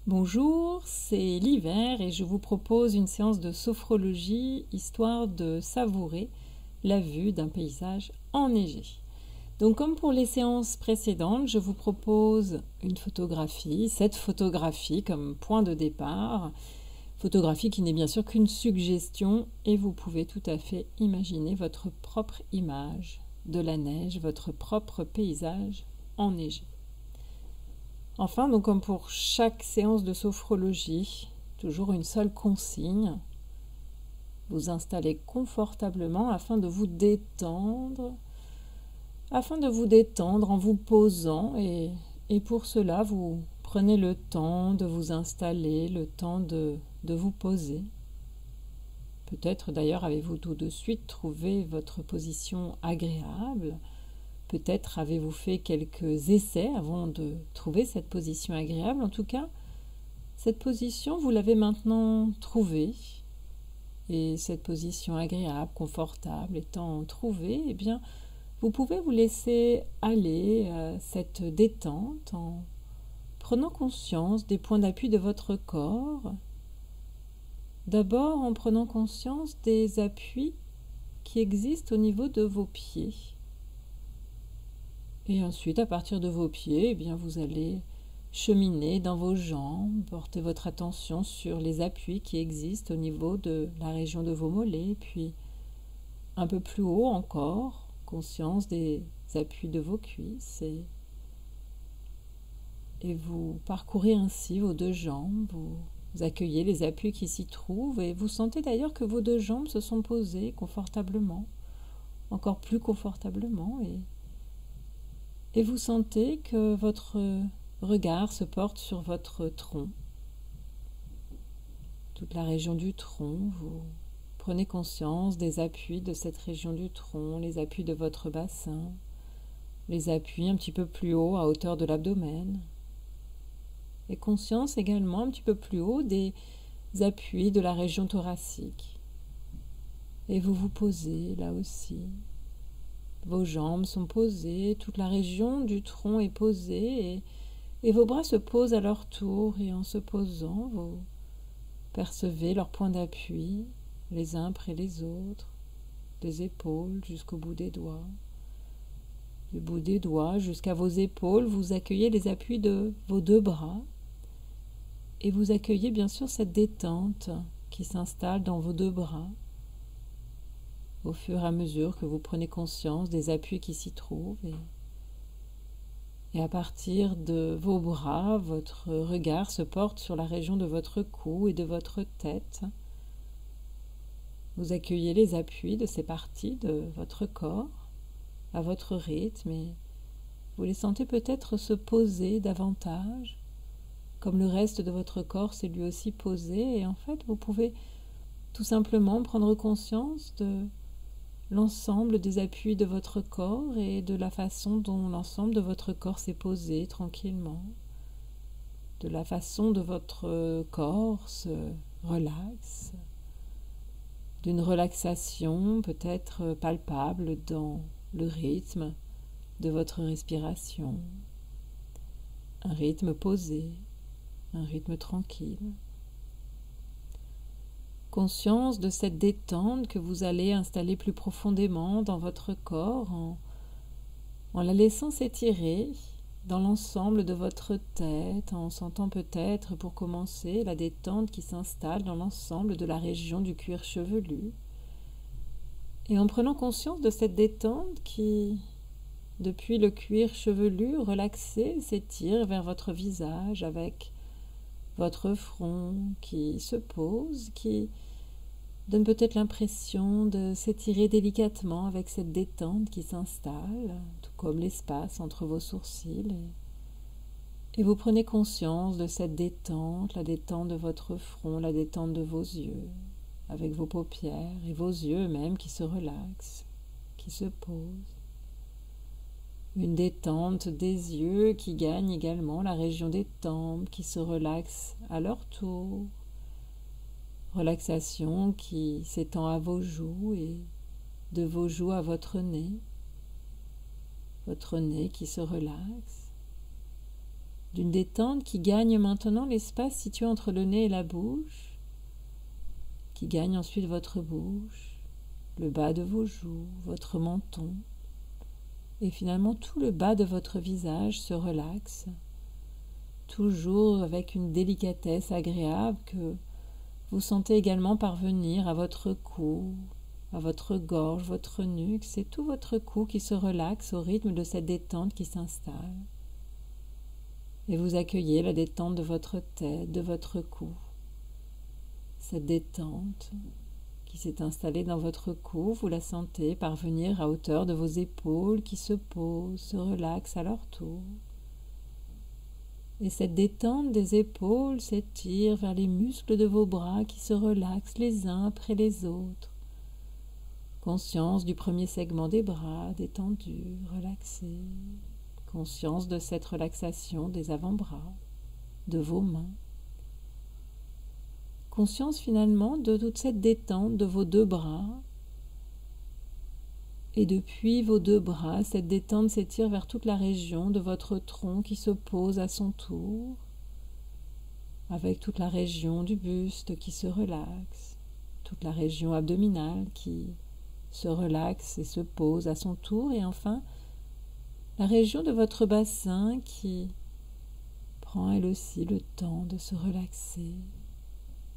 Bonjour, c'est l'hiver et je vous propose une séance de sophrologie histoire de savourer la vue d'un paysage enneigé. Donc comme pour les séances précédentes, je vous propose une photographie, cette photographie comme point de départ, photographie qui n'est bien sûr qu'une suggestion et vous pouvez tout à fait imaginer votre propre image de la neige, votre propre paysage enneigé. Enfin, donc comme pour chaque séance de sophrologie, toujours une seule consigne, vous installez confortablement afin de vous détendre en vous posant et pour cela vous prenez le temps de vous installer, le temps de vous poser. Peut-être d'ailleurs avez-vous tout de suite trouvé votre position agréable. Peut-être avez-vous fait quelques essais avant de trouver cette position agréable. En tout cas, cette position, vous l'avez maintenant trouvée. Et cette position agréable, confortable étant trouvée, eh bien, vous pouvez vous laisser aller à cette détente en prenant conscience des points d'appui de votre corps. D'abord en prenant conscience des appuis qui existent au niveau de vos pieds. Et ensuite, à partir de vos pieds, eh bien, vous allez cheminer dans vos jambes, porter votre attention sur les appuis qui existent au niveau de la région de vos mollets, puis un peu plus haut encore, conscience des appuis de vos cuisses. Et vous parcourez ainsi vos deux jambes, vous accueillez les appuis qui s'y trouvent, et vous sentez d'ailleurs que vos deux jambes se sont posées confortablement, encore plus confortablement, et vous sentez que votre regard se porte sur votre tronc. Toute la région du tronc, vous prenez conscience des appuis de cette région du tronc, les appuis de votre bassin, les appuis un petit peu plus haut à hauteur de l'abdomen. Et conscience également un petit peu plus haut des appuis de la région thoracique. Et vous vous posez là aussi. Vos jambes sont posées, toute la région du tronc est posée et vos bras se posent à leur tour et en se posant, vous percevez leurs points d'appui les uns après les autres, des épaules jusqu'au bout des doigts. Du bout des doigts jusqu'à vos épaules, vous accueillez les appuis de vos deux bras et vous accueillez bien sûr cette détente qui s'installe dans vos deux bras. Au fur et à mesure que vous prenez conscience des appuis qui s'y trouvent. Et à partir de vos bras, votre regard se porte sur la région de votre cou et de votre tête. Vous accueillez les appuis de ces parties de votre corps à votre rythme et vous les sentez peut-être se poser davantage, comme le reste de votre corps s'est lui aussi posé. Et en fait, vous pouvez tout simplement prendre conscience de l'ensemble des appuis de votre corps et de la façon dont l'ensemble de votre corps s'est posé tranquillement, de la façon dont votre corps se relaxe, d'une relaxation peut-être palpable dans le rythme de votre respiration, un rythme posé, un rythme tranquille. Conscience de cette détente que vous allez installer plus profondément dans votre corps en la laissant s'étirer dans l'ensemble de votre tête, en sentant peut-être pour commencer la détente qui s'installe dans l'ensemble de la région du cuir chevelu et en prenant conscience de cette détente qui, depuis le cuir chevelu relaxé, s'étire vers votre visage avec votre front qui se pose, qui donne peut-être l'impression de s'étirer délicatement avec cette détente qui s'installe, tout comme l'espace entre vos sourcils. Et vous prenez conscience de cette détente, la détente de votre front, la détente de vos yeux, avec vos paupières et vos yeux eux-mêmes qui se relaxent, qui se posent. Une détente des yeux qui gagne également la région des tempes, qui se relaxe à leur tour. Relaxation qui s'étend à vos joues et de vos joues à votre nez qui se relaxe. d'une détente qui gagne maintenant l'espace situé entre le nez et la bouche, qui gagne ensuite votre bouche, le bas de vos joues, votre menton, et finalement tout le bas de votre visage se relaxe, toujours avec une délicatesse agréable que vous sentez également parvenir à votre cou, à votre gorge, votre nuque. C'est tout votre cou qui se relaxe au rythme de cette détente qui s'installe. Et vous accueillez la détente de votre tête, de votre cou. Cette détente qui s'est installée dans votre cou, vous la sentez parvenir à hauteur de vos épaules qui se posent, se relaxent à leur tour. Et cette détente des épaules s'étire vers les muscles de vos bras qui se relaxent les uns après les autres. Conscience du premier segment des bras détendu, relaxé. Conscience de cette relaxation des avant-bras, de vos mains. Conscience finalement de toute cette détente de vos deux bras. Et depuis vos deux bras, cette détente s'étire vers toute la région de votre tronc qui se pose à son tour, avec toute la région du buste qui se relaxe, toute la région abdominale qui se relaxe et se pose à son tour, et enfin la région de votre bassin qui prend elle aussi le temps de se relaxer,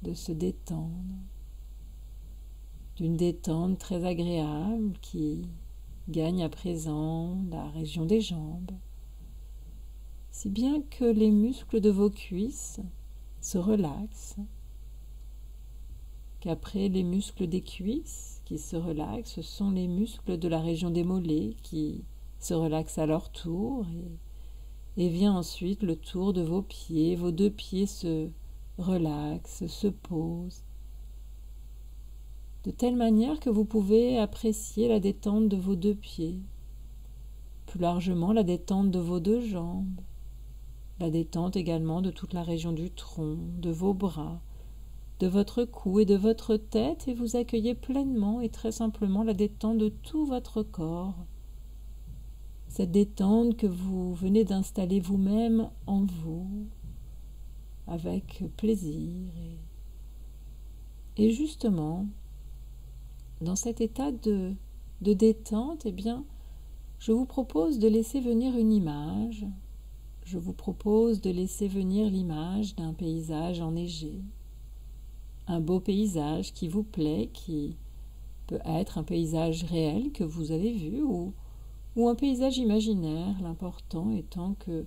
de se détendre. D'une détente très agréable qui gagne à présent la région des jambes, si bien que les muscles de vos cuisses se relaxent, qu'après les muscles des cuisses qui se relaxent, ce sont les muscles de la région des mollets qui se relaxent à leur tour, et vient ensuite le tour de vos pieds. Vos deux pieds se relaxent, se posent, de telle manière que vous pouvez apprécier la détente de vos deux pieds, plus largement la détente de vos deux jambes, la détente également de toute la région du tronc, de vos bras, de votre cou et de votre tête, et vous accueillez pleinement et très simplement la détente de tout votre corps, cette détente que vous venez d'installer vous-même en vous, avec plaisir. Et justement, dans cet état de détente, eh bien, je vous propose de laisser venir une image. Je vous propose de laisser venir l'image d'un paysage enneigé. Un beau paysage qui vous plaît, qui peut être un paysage réel que vous avez vu ou un paysage imaginaire, l'important étant que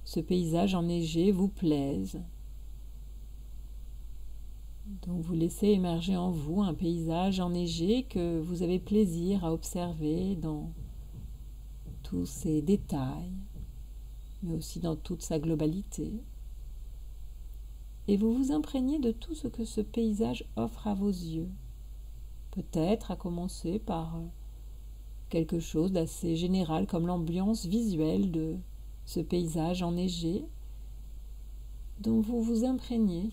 ce paysage enneigé vous plaise. Donc vous laissez émerger en vous un paysage enneigé que vous avez plaisir à observer dans tous ses détails, mais aussi dans toute sa globalité. Et vous vous imprégnez de tout ce que ce paysage offre à vos yeux. Peut-être à commencer par quelque chose d'assez général comme l'ambiance visuelle de ce paysage enneigé dont vous vous imprégnez.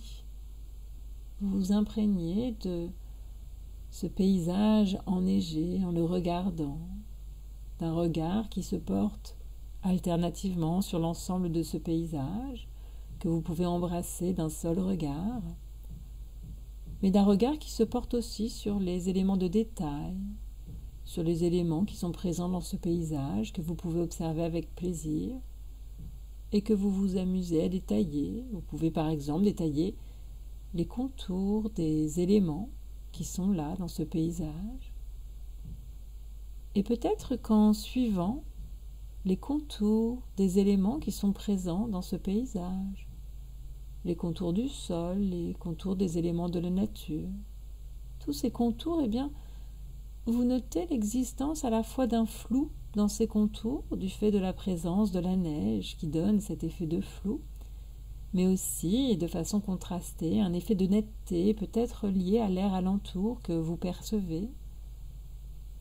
Vous vous imprégnez de ce paysage enneigé en le regardant, d'un regard qui se porte alternativement sur l'ensemble de ce paysage, que vous pouvez embrasser d'un seul regard, mais d'un regard qui se porte aussi sur les éléments de détail, sur les éléments qui sont présents dans ce paysage, que vous pouvez observer avec plaisir et que vous vous amusez à détailler. Vous pouvez par exemple détailler les contours des éléments qui sont là dans ce paysage. Et peut-être qu'en suivant les contours des éléments qui sont présents dans ce paysage, les contours du sol, les contours des éléments de la nature, tous ces contours, eh bien, vous notez l'existence à la fois d'un flou dans ces contours, du fait de la présence de la neige qui donne cet effet de flou, mais aussi, de façon contrastée, un effet de netteté peut-être lié à l'air alentour que vous percevez.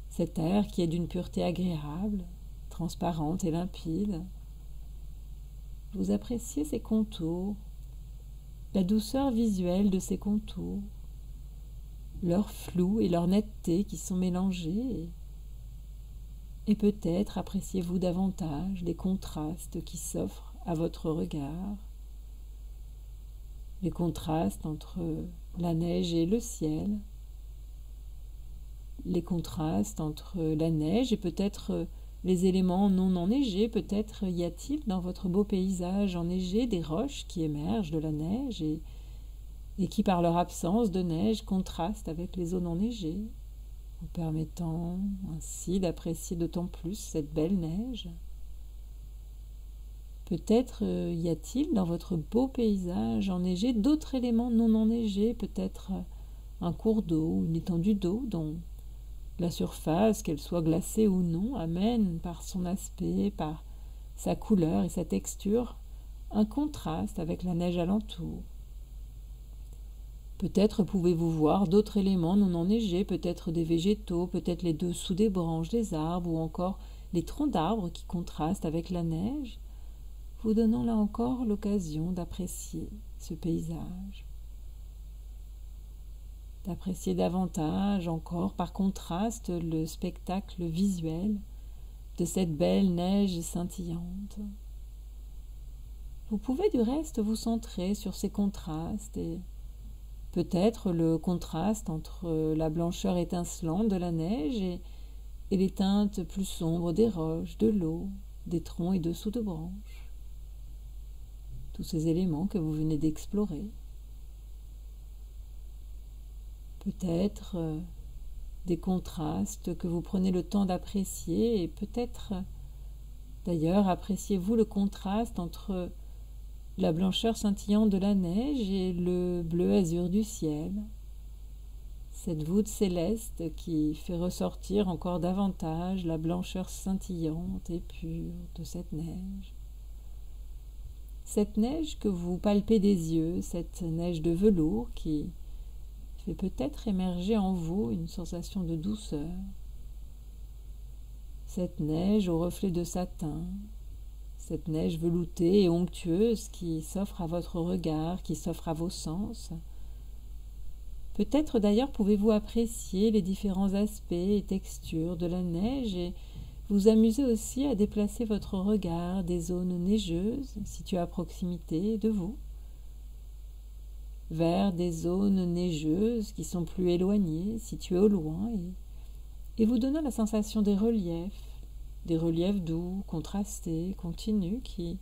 Cet air qui est d'une pureté agréable, transparente et limpide. Vous appréciez ces contours, la douceur visuelle de ces contours, leur flou et leur netteté qui sont mélangés, et peut-être appréciez-vous davantage les contrastes qui s'offrent à votre regard, les contrastes entre la neige et le ciel, les contrastes entre la neige et peut-être les éléments non enneigés. Peut-être y a-t-il dans votre beau paysage enneigé des roches qui émergent de la neige et qui, par leur absence de neige, contrastent avec les zones enneigées, vous permettant ainsi d'apprécier d'autant plus cette belle neige. Peut-être y a-t-il dans votre beau paysage enneigé d'autres éléments non enneigés, peut-être un cours d'eau, une étendue d'eau dont la surface, qu'elle soit glacée ou non, amène par son aspect, par sa couleur et sa texture, un contraste avec la neige alentour. Peut-être pouvez-vous voir d'autres éléments non enneigés, peut-être des végétaux, peut-être les dessous des branches des arbres ou encore les troncs d'arbres qui contrastent avec la neige, vous donnant là encore l'occasion d'apprécier ce paysage, d'apprécier davantage encore par contraste le spectacle visuel de cette belle neige scintillante. Vous pouvez du reste vous centrer sur ces contrastes et peut-être le contraste entre la blancheur étincelante de la neige et les teintes plus sombres des roches, de l'eau, des troncs et dessous de branches. Tous ces éléments que vous venez d'explorer. Peut-être des contrastes que vous prenez le temps d'apprécier et peut-être d'ailleurs appréciez-vous le contraste entre la blancheur scintillante de la neige et le bleu azur du ciel. Cette voûte céleste qui fait ressortir encore davantage la blancheur scintillante et pure de cette neige. Cette neige que vous palpez des yeux, cette neige de velours qui fait peut-être émerger en vous une sensation de douceur. Cette neige au reflet de satin, cette neige veloutée et onctueuse qui s'offre à votre regard, qui s'offre à vos sens. Peut-être d'ailleurs pouvez-vous apprécier les différents aspects et textures de la neige et vous amusez aussi à déplacer votre regard des zones neigeuses situées à proximité de vous vers des zones neigeuses qui sont plus éloignées, situées au loin et vous donnant la sensation des reliefs doux, contrastés, continus qui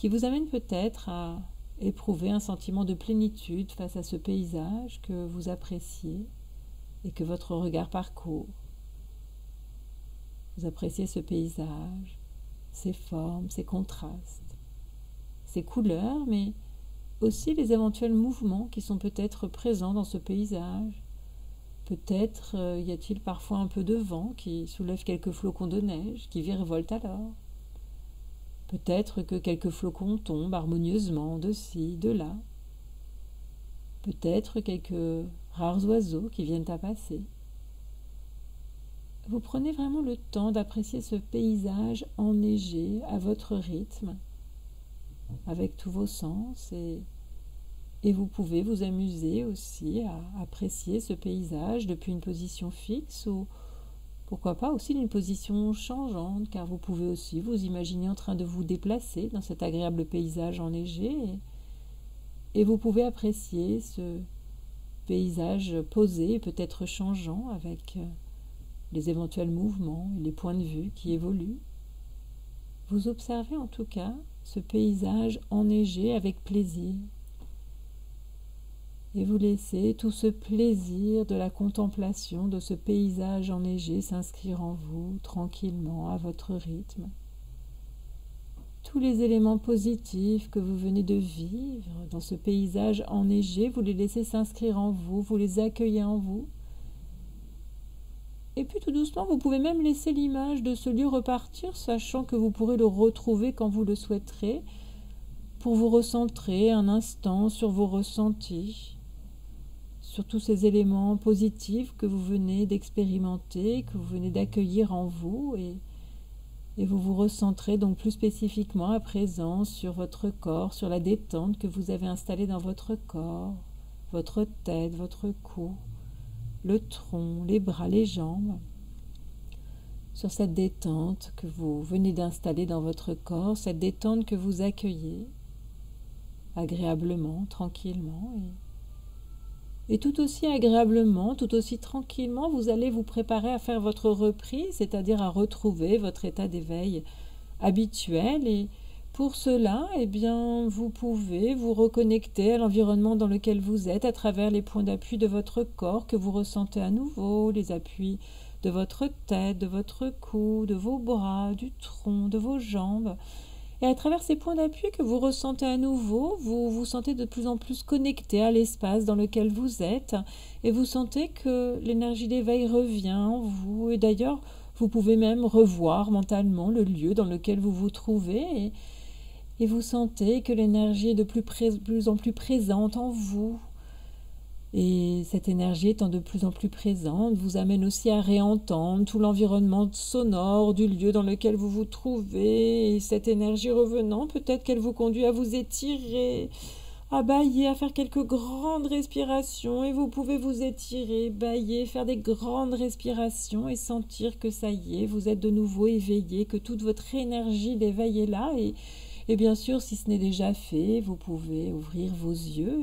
vous amènent peut-être à éprouver un sentiment de plénitude face à ce paysage que vous appréciez et que votre regard parcourt. Vous appréciez ce paysage, ses formes, ses contrastes, ses couleurs, mais aussi les éventuels mouvements qui sont peut-être présents dans ce paysage. Peut-être y a-t-il parfois un peu de vent qui soulève quelques flocons de neige qui virevoltent alors. Peut-être que quelques flocons tombent harmonieusement de ci, de là. Peut-être quelques rares oiseaux qui viennent à passer. Vous prenez vraiment le temps d'apprécier ce paysage enneigé à votre rythme, avec tous vos sens, et vous pouvez vous amuser aussi à apprécier ce paysage depuis une position fixe ou pourquoi pas aussi d'une position changeante, car vous pouvez aussi vous imaginer en train de vous déplacer dans cet agréable paysage enneigé et vous pouvez apprécier ce paysage posé et peut-être changeant avec les éventuels mouvements et les points de vue qui évoluent. Vous observez en tout cas ce paysage enneigé avec plaisir. Et vous laissez tout ce plaisir de la contemplation de ce paysage enneigé s'inscrire en vous tranquillement à votre rythme. Tous les éléments positifs que vous venez de vivre dans ce paysage enneigé, vous les laissez s'inscrire en vous, vous les accueillez en vous. Et puis tout doucement, vous pouvez même laisser l'image de ce lieu repartir, sachant que vous pourrez le retrouver quand vous le souhaiterez, pour vous recentrer un instant sur vos ressentis, sur tous ces éléments positifs que vous venez d'expérimenter, que vous venez d'accueillir en vous, et vous vous recentrez donc plus spécifiquement à présent sur votre corps, sur la détente que vous avez installée dans votre corps, votre tête, votre cou, le tronc, les bras, les jambes. sur cette détente que vous venez d'installer dans votre corps, cette détente que vous accueillez agréablement, tranquillement. Et tout aussi agréablement, tout aussi tranquillement, vous allez vous préparer à faire votre reprise, c'est-à-dire à retrouver votre état d'éveil habituel. Et pour cela, eh bien, vous pouvez vous reconnecter à l'environnement dans lequel vous êtes à travers les points d'appui de votre corps que vous ressentez à nouveau, les appuis de votre tête, de votre cou, de vos bras, du tronc, de vos jambes. Et à travers ces points d'appui que vous ressentez à nouveau, vous vous sentez de plus en plus connecté à l'espace dans lequel vous êtes et vous sentez que l'énergie d'éveil revient en vous. Et d'ailleurs, vous pouvez même revoir mentalement le lieu dans lequel vous vous trouvez et vous sentez que l'énergie est de plus en plus présente en vous. Et cette énergie étant de plus en plus présente vous amène aussi à réentendre tout l'environnement sonore du lieu dans lequel vous vous trouvez. Et cette énergie revenant, peut-être qu'elle vous conduit à vous étirer, à bâiller, à faire quelques grandes respirations. Et vous pouvez vous étirer, bâiller, faire des grandes respirations et sentir que ça y est, vous êtes de nouveau éveillé, que toute votre énergie d'éveil est là. Et bien sûr, si ce n'est déjà fait, vous pouvez ouvrir vos yeux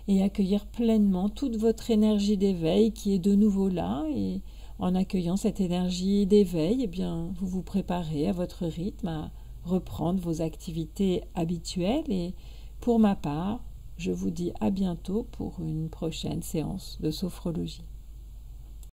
et accueillir pleinement toute votre énergie d'éveil qui est de nouveau là. Et en accueillant cette énergie d'éveil, eh bien, vous vous préparez à votre rythme à reprendre vos activités habituelles. Et pour ma part, je vous dis à bientôt pour une prochaine séance de sophrologie.